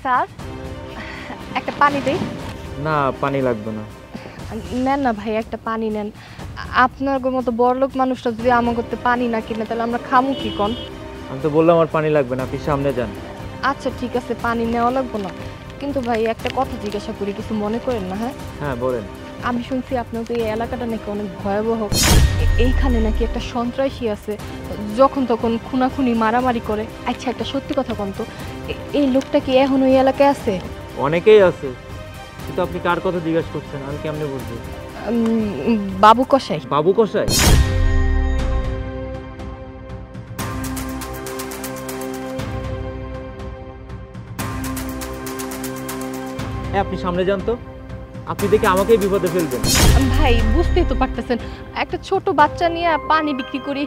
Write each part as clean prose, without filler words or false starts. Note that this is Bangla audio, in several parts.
স্যার একটা পানি দেই। না পানি লাগবে না। নেন না ভাই একটা পানি নেন। আপনার মতো বড়লোক মানুষরা যদি আমার করতে পানি না কিনে তাহলে আমরা খামু কি কোন? আমি তো বললাম আমার পানি লাগবে না, আপনি সামনে যান। আচ্ছা ঠিক আছে পানি নেওয়া লাগবে না, কিন্তু ভাই একটা কথা জিজ্ঞাসা করি, কিছু মনে করেন না? হ্যাঁ হ্যাঁ বলেন। আমি শুনছি আপনার তো এই এলাকাটা নাকি অনেক ভয়াবহ, এইখানে নাকি একটা সন্ত্রাসী আছে, যখন তখন খুনাখুনি মারামারি করে। আচ্ছা একটা সত্যি কথা কন তো, এই লোকটা কি এখন ওই এলাকায় আছে? অনেকেই আছে, কিন্তু আপনি কার কথা জিজ্ঞাসা করছেন আমি কেমনে বুঝবো? বাবু কসাই। বাবু কসাই? হ্যাঁ আপনি সামনে যান তো, আপনি দেখে আমাকেই বিপদে ফেলবেন। ভাই বুঝতেই তো পারতেছেন, একটা ছোট বাচ্চা নিয়ে পানি বিক্রি করি,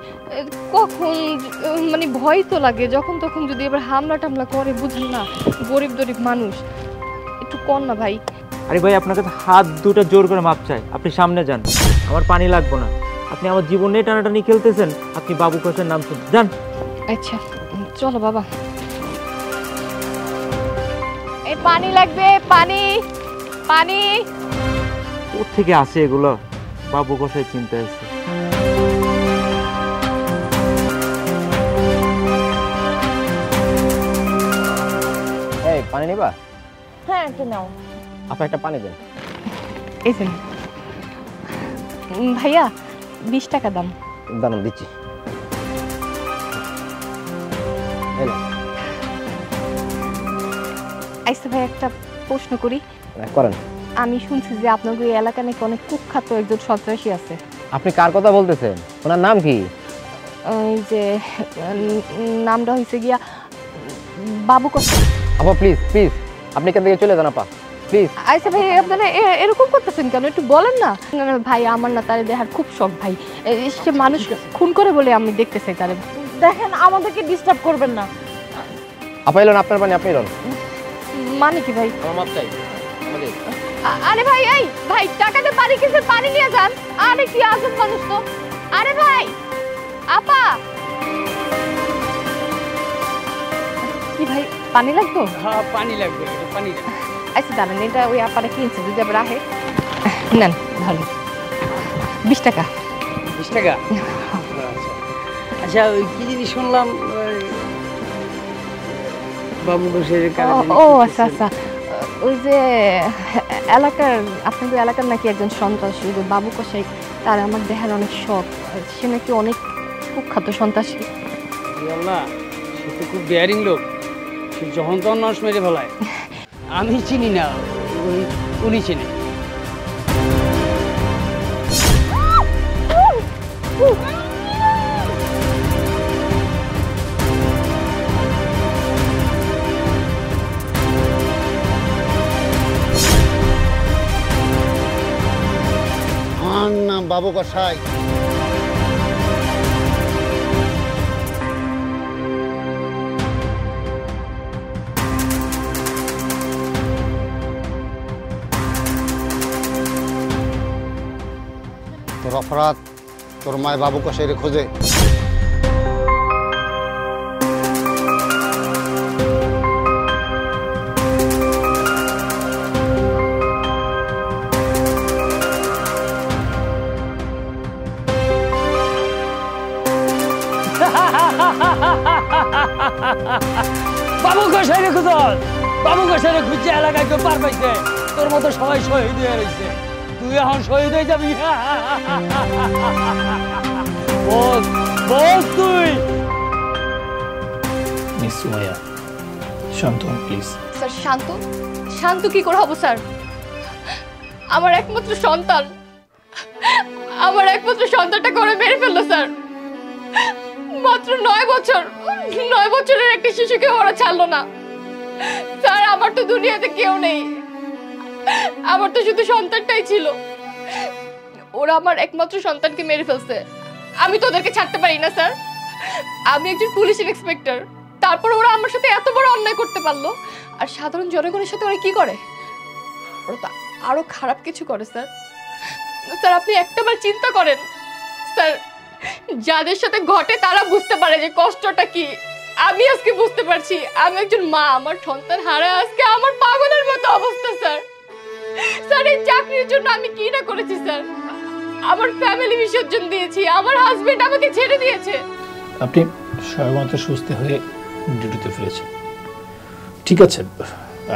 কখন মানে ভয় তো লাগে, যখন তখন যদি এবার হামলা টামলা করে, বুঝলি না গরিব গরিব মানুষ, একটু কর না ভাই। আরে ভাই আপনার কাছে হাত দুটো জোর করে মাপ চাই, আপনি সামনে যান, আমার পানি লাগবে না। আপনি আমার জীবনে টানাটানি খেলতেছেন, আপনি বাবু কসাইয়ের নাম শুনতে যান। আচ্ছা চলো বাবা। এই পানি লাগবে, পানি পানি। কোথা থেকে আসে এগুলো? বাবু কসাই চিন্তা আছে। এই পানি নিবা? হ্যাঁ একটু নাও। আপনি একটা পানি দেন। এই যে ভাইয়া 20 টাকা দাম। দাঁড়ান দিচ্ছি। আচ্ছা ভাই একটা প্রশ্ন করি। করেন। আমি শুনছি যে আপনার ওই এলাকা নাকি অনেক কুখ্যাত একজন সন্ত্রাসী আছে। আপনি কার কথা বলতেছেন? ওনার নাম কি? এই যে নামটা হয়েছে গিয়া বাবু কসাই। আপা প্লিজ প্লিজ আপনি এখান থেকে চলে যান আপা প্লিজ। আচ্ছা ভাই আপনারা এরকম করতেছেন কেন, একটু বলেন না। না না ভাই আমার না তারে দেখার খুব শখ ভাই, সে মানুষ খুন করে বলে আমি দেখতে চাই তারে। দেখেন আমাদেরকে ডিস্টার্ব করবেন না। আপা এলেন আপনার পানি, আপনি এলেন। মানে কি ভাই? আমার মাপ চাই। আরে ভাই এই ভাই টাকাতে পানি কিনতে পানি নিয়ে যান। আরে কি আজব মানুষ তো। আরে ভাই আপা কি ভাই পানি লাগতো? হ্যাঁ পানি লাগবে, পানি লাগবে। আচ্ছা দাঁড়ান, এটা ওই আপারে কিনছে, যদি আবার আহে নেন ভালো। 20 টাকা। 20 টাকা? আচ্ছা ওই কি জিনিস শুনলাম বাবু কসাইয়ের কাছে? ও আচ্ছা আচ্ছা, ওই যে এলাকার আপনাদের এলাকার নাকি একজন সন্ত্রাসী বাবু কসাই, তার আমার দেখার অনেক শখ, সে নাকি অনেক কুখ্যাত সন্ত্রাসী। আল্লাহ সে তো খুব ডেয়ারিং লোক, সে যখন তখন মানুষ মেরে ফেলায়। আমি চিনি না, উনি চিনি। আমার নাম বাবু কসাই। তোর অপরাধ তোর মায় বাবু কসাইরে খোঁজে। বাবু কসাইরে খুঁজল, বাবু কসাইরে খুঁজছে, এলাকায় কেউ পার পাইছে, তোর মতো সবাই শহীদ হয়ে রয়েছে, তুই এখন শহীদ হয়ে যাবি। বস বস তুই। মিস সুমাইয়া শান্ত হন প্লিজ। স্যার শান্ত? শান্ত কি করে হবো স্যার? আমার একমাত্র সন্তান, আমার একমাত্র সন্তানটা করে মেরে ফেললো স্যার। মাত্র 9 বছর, 9 বছরের একটা শিশুকে ওরা ছাড়লো না স্যার। আমার তো দুনিয়াতে কেউ নেই, আমার তো শুধু সন্তানটাই ছিল। ওরা আমার একমাত্র সন্তানকে মেরে ফেলছে, আমি তো ওদেরকে ছাড়তে পারি না স্যার। আমি একজন পুলিশ ইন্সপেক্টর, তারপর ওরা আমার সাথে এত বড় অন্যায় করতে পারলো। আর সাধারণ জনগণের সাথে ওরা কি করে? ওরা তো আরো খারাপ কিছু করে স্যার। স্যার আপনি একটাবার চিন্তা করেন স্যার, যাদের সাথে ঘটে তারা বুঝতে পারে যে কষ্টটা কি, আমি আজকে বুঝতে পারছি আমি একজন মা, আমার সন্তান হারায় আজকে আমার পাগলের মতো অবস্থা স্যার। স্যার এই চাকরির জন্য আমি কি না করেছি স্যার, আমার ফ্যামিলি বিসর্জন দিয়েছি, আমার হাজবেন্ড আমাকে ছেড়ে দিয়েছে। আপনি সবেমাত্র সুস্থ হয়ে ডিউটিতে ফিরেছেন, ঠিক আছে।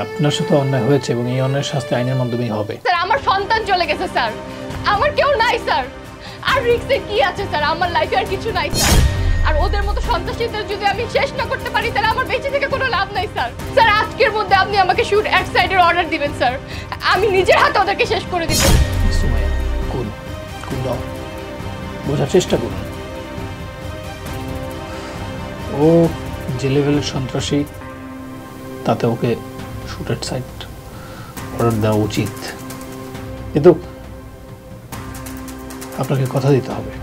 আপনার সাথে অন্যায় হয়েছে এবং এই অন্যায়ের শাস্তি আইনের মাধ্যমেই হবে। স্যার আমার সন্তান চলে গেছে স্যার, আমার কেউ নাই স্যার। আর রিস্কে কি আছে স্যার, আমার লাইফে আর কিছু নাই স্যার। আর ওদের মতো সন্ত্রাসীদের যদি আমি শেষ না করতে পারি তাহলে আমার বেঁচে থেকে কোনো লাভ নাই স্যার। স্যার আজকের মধ্যে আপনি আমাকে শুট এক সাইডের অর্ডার দিবেন স্যার, আমি নিজের হাতে ওদেরকে শেষ করে দিব। সুমাইয়া, কুল কুল দাও, বোঝার চেষ্টা করুন। ও যে লেভেলের সন্ত্রাসী তাতে ওকে শুট এট সাইট অর্ডার দেওয়া উচিত, কিন্তু আপনাকে কথা দিতে হবে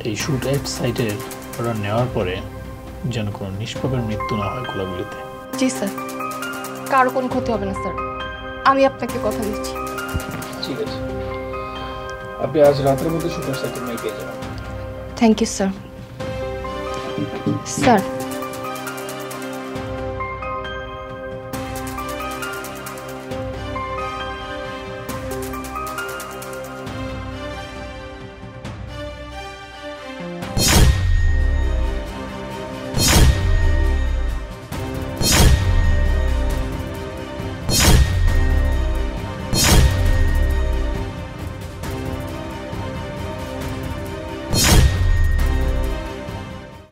এই শুট এট সাইটের অর্ডার নেওয়ার পরে যেন কোনো নিষ্পাপের মৃত্যু না হয় গোলাগুলিতে। জি স্যার, কারো কোনো ক্ষতি হবে না স্যার, আমি আপনাকে কথা দিচ্ছি। ঠিক আছে, আপনি আজ রাতের মধ্যে শুট এট সাইটের মেয়ে পেয়ে যাবেন। Thank you sir. স্যার